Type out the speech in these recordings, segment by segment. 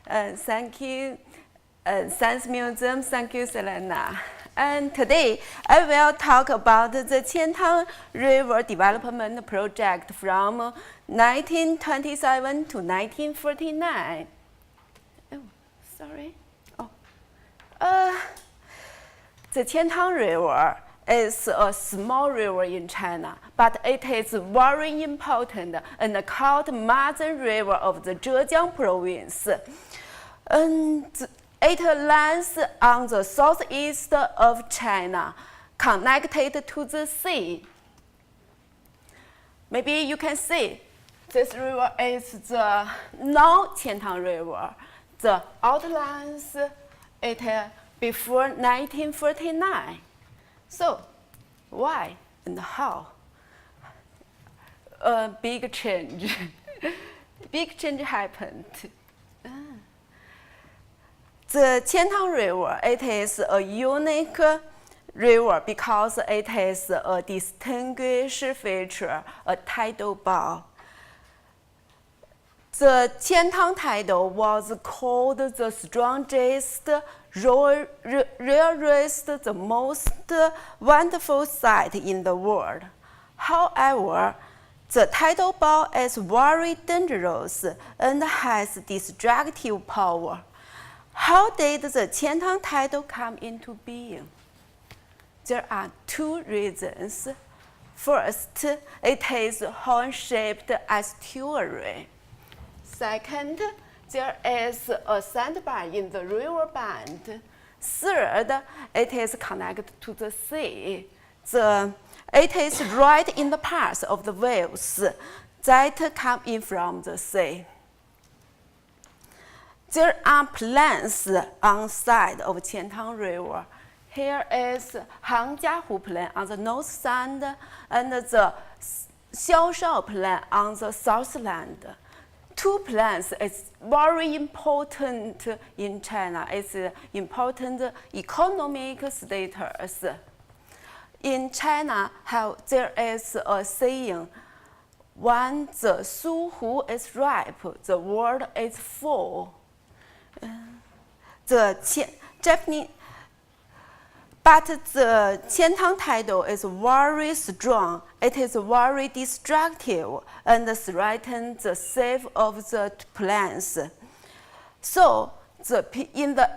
Thank you, Science Museum. Thank you, Selena. And today I will talk about the Qiantang River Development Project from 1927 to 1949. Oh, sorry. The Qiantang River is a small river in China, but it is very important and called Mother River of the Zhejiang province. And it lies on the southeast of China, connected to the sea. Maybe you can see this river is the non-Qiantang River. The outlines it before 1949. So, why and how? A big change. Big change happened. The Qiantang River, it is a unique river because it has a distinguished feature, a tidal bow. The Qiantang tidal was called the strongest, rarest, the most wonderful sight in the world. However, the tidal bow is very dangerous and has destructive power. How did the Qiantang tidal come into being? There are two reasons. First, it is horn-shaped estuary. Second, there is a sandbar in the river band. Third, it is connected to the sea. It is right in the path of the waves that come in from the sea. There are plants on the side of Qiantang River. Here is Hangjiahu plant on the north side and the Xiaoshao plant on the southland. Two plants is very important in China. It's important economic status. In China, there is a saying, when the Suhu is ripe, the world is full. But the Qiantang tidal is very strong. It is very destructive and threatens the safety of the plants. So, in the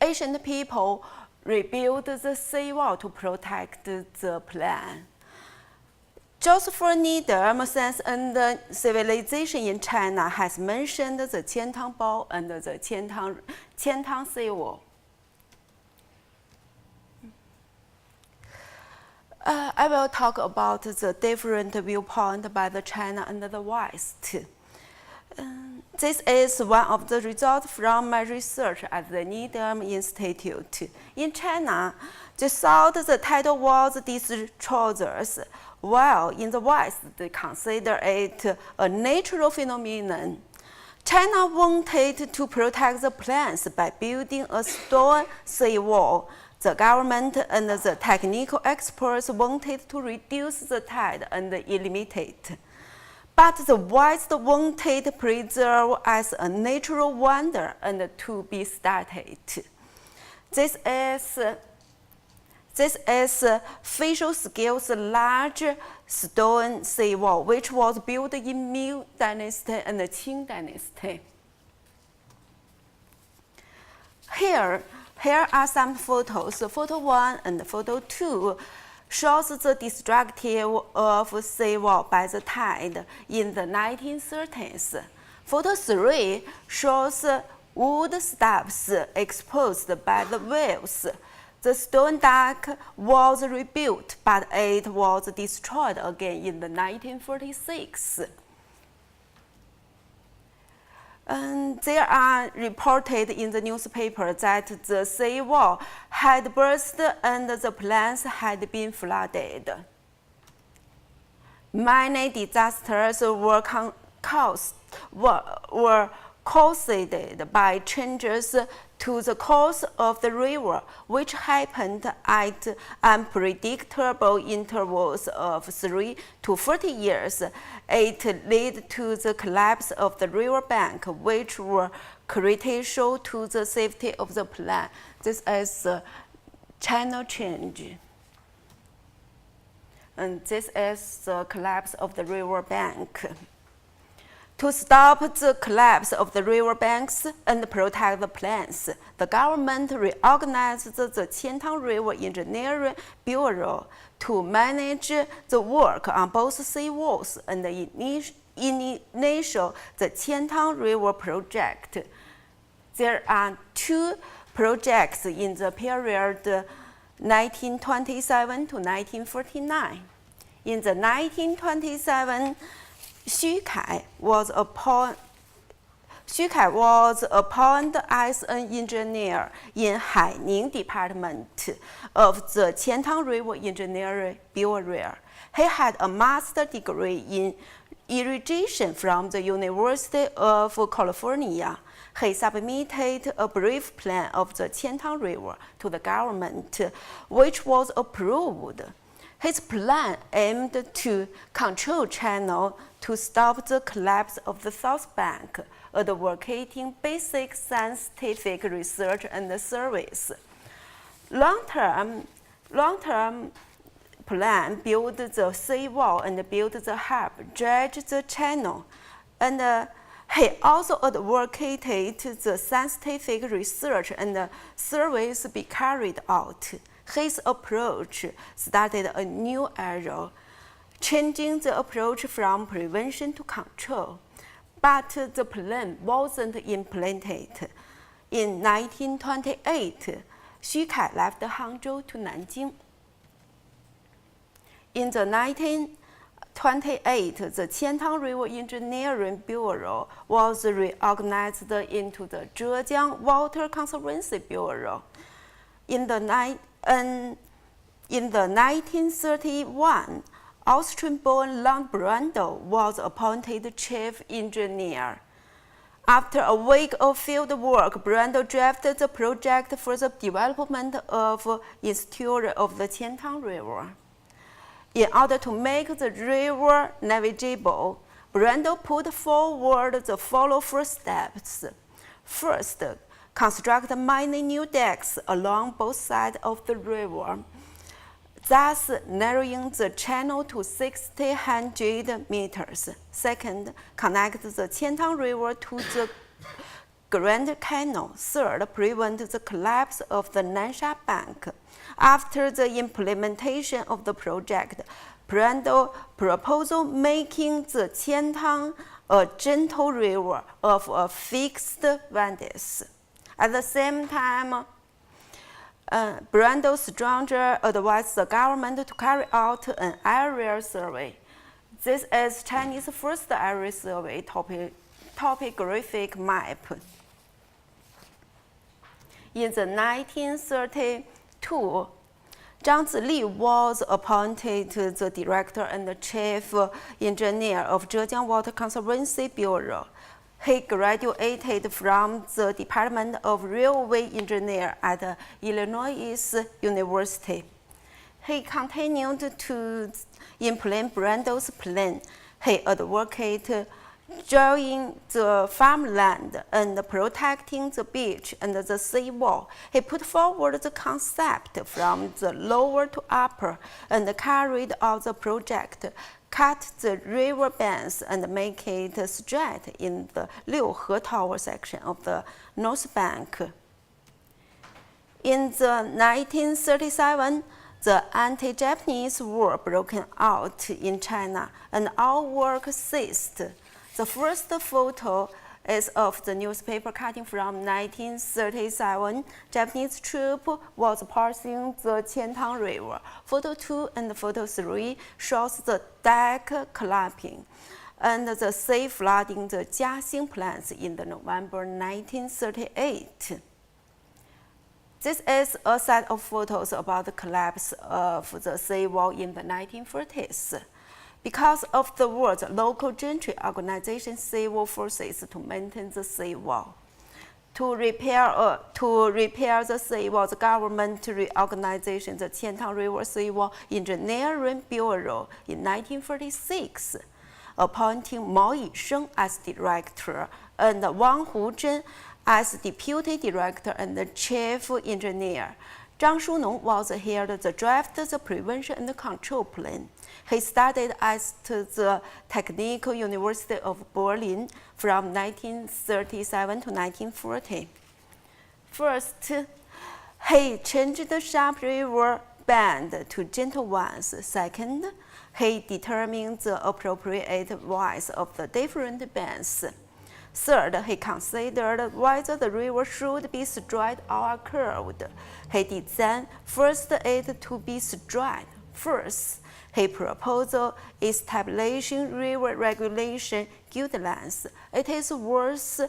ancient people rebuilt the seawall to protect the plant. Joseph Needham, Science and Civilization in China, has mentioned the Qiantang Bao and the Qiantang seawall. I will talk about the different viewpoints by the China and the West. This is one of the results from my research at the Needham Institute. In China, they thought the tidal was destroyers, while in the West, they consider it a natural phenomenon. China wanted to protect the plants by building a stone seawall. The government and the technical experts wanted to reduce the tide and eliminate it. But the West wanted to preserve as a natural wonder and to be started. This is facial scale's large stone seawall, which was built in Ming Dynasty and the Qing Dynasty. Here are some photos. Photo 1 and photo 2 shows the destruction of seawall by the tide in the 1930s. Photo 3 shows wood stubs exposed by the waves. The stone dock was rebuilt, but it was destroyed again in the 1946. And there are reported in the newspaper that the seawall had burst and the plants had been flooded. Many disasters were caused by changes to the course of the river, which happened at unpredictable intervals of 3 to 40 years. It led to the collapse of the riverbank, which were critical to the safety of the plan. This is the channel change. And this is the collapse of the riverbank. To stop the collapse of the riverbanks and protect the plants, the government reorganized the Qiantang River Engineering Bureau to manage the work on both seawalls and initial the Qiantang River project. There are 2 projects in the period 1927 to 1949. In the 1927, Xu Kai was appointed as an engineer in Haijing Department of the Qiantang River Engineering Bureau. He had a master's degree in irrigation from the University of California. He submitted a brief plan of the Qiantang River to the government, which was approved. His plan aimed to control channel to stop the collapse of the South Bank, advocating basic scientific research and service. Long-term plan built the seawall and built the hub, dredged the channel, and he also advocated the scientific research and service be carried out. His approach started a new era, changing the approach from prevention to control. But the plan wasn't implemented. In 1928, Xu Kai left Hangzhou to Nanjing. In the 1928, the Qiantang River Engineering Bureau was reorganized into the Zhejiang Water Conservancy Bureau. In the 1931, Austrian-born Lord Brundle was appointed chief engineer. After a week of field work, Brundle drafted the project for the development of estuary of the Qiantang River. In order to make the river navigable, Brundle put forward the following 4 steps. First, construct many new decks along both sides of the river, thus narrowing the channel to 600 meters. Second, connect the Qiantang River to the Grand Canal. Third, prevent the collapse of the Nansha Bank. After the implementation of the project, Brundle proposed making the Qiantang a gentle river of a fixed width. At the same time, Brundle strongly advised the government to carry out an area survey. This is Chinese first area survey topographic map. In the 1932, Haijing Li was appointed the director and chief engineer of Zhejiang Water Conservancy Bureau. He graduated from the Department of Railway Engineering at Illinois University. He continued to implement Brundle's plan. He advocated drawing the farmland and protecting the beach and the seawall. He put forward the concept from the lower to upper and carried out the project, cut the river banks and make it straight in the Liuhe Tower section of the North Bank. In the 1937, the anti-Japanese war broke out in China and all work ceased. The first photo is of the newspaper cutting from 1937. Japanese troop was passing the Qiantang River. Photo 2 and photo 3 shows the deck collapsing and the sea flooding the Jiaxing plants in the November 1938. This is a set of photos about the collapse of the seawall in the 1940s. because of the world's local gentry organization civil forces to maintain the seawall. To repair the seawall, the government reorganized the Qiantang River Seawall Engineering Bureau in 1946, appointing Mao Yisheng as director and Wang Huzhen as deputy director and the chief engineer. Zhang Shunong was hired to draft the prevention and control plan. He studied at the Technical University of Berlin from 1937 to 1940. First, he changed the sharp river bend to gentle ones. Second, he determined the appropriate width of the different bends. Third, he considered whether the river should be straight or curved. He designed first it to be straight. First, he proposed establishing river regulation guidelines. It is worth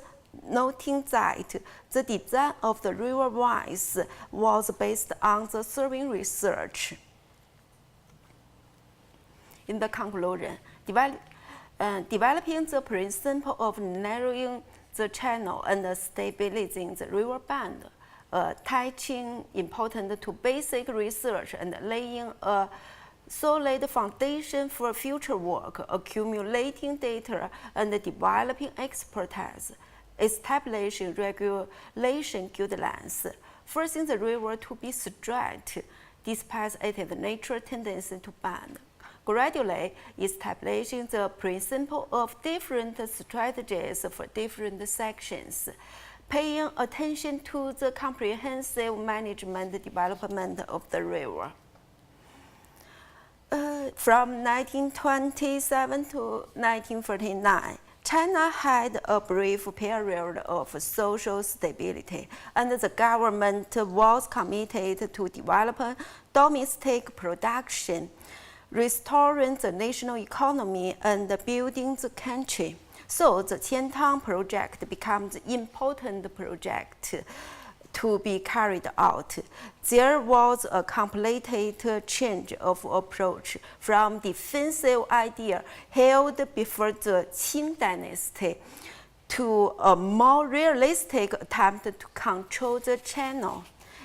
noting that the design of the river width was based on the surveying research. In the conclusion, developing the principle of narrowing the channel and stabilizing the river bed, attaching importance to basic research and laying a solid foundation for future work, accumulating data and developing expertise, establishing regulation guidelines, forcing the river to be straight despite its natural tendency to bend, gradually establishing the principle of different strategies for different sections, paying attention to the comprehensive management development of the river. From 1927 to 1949, China had a brief period of social stability, and the government was committed to developing domestic production, restoring the national economy, and building the country. So the Qiantang project becomes an important project to be carried out. There was a complete change of approach from defensive idea held before the Qing dynasty to a more realistic attempt to control the channel.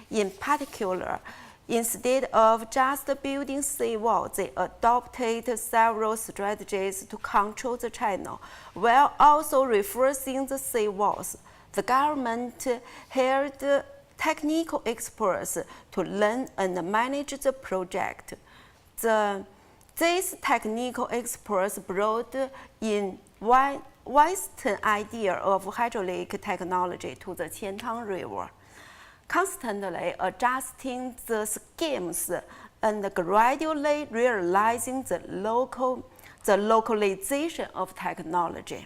In particular, instead of just building seawalls, they adopted several strategies to control the channel, while also reinforcing the seawalls. The government hired technical experts to learn and manage the project. These technical experts brought in Western idea of hydraulic technology to the Qiantang River, constantly adjusting the schemes and gradually realizing the localization of technology.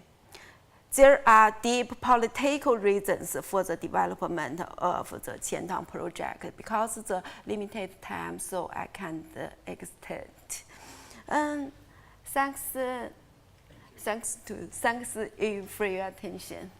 There are deep political reasons for the development of the Qiantang project because of the limited time, so I can't extend. Thanks you for your attention.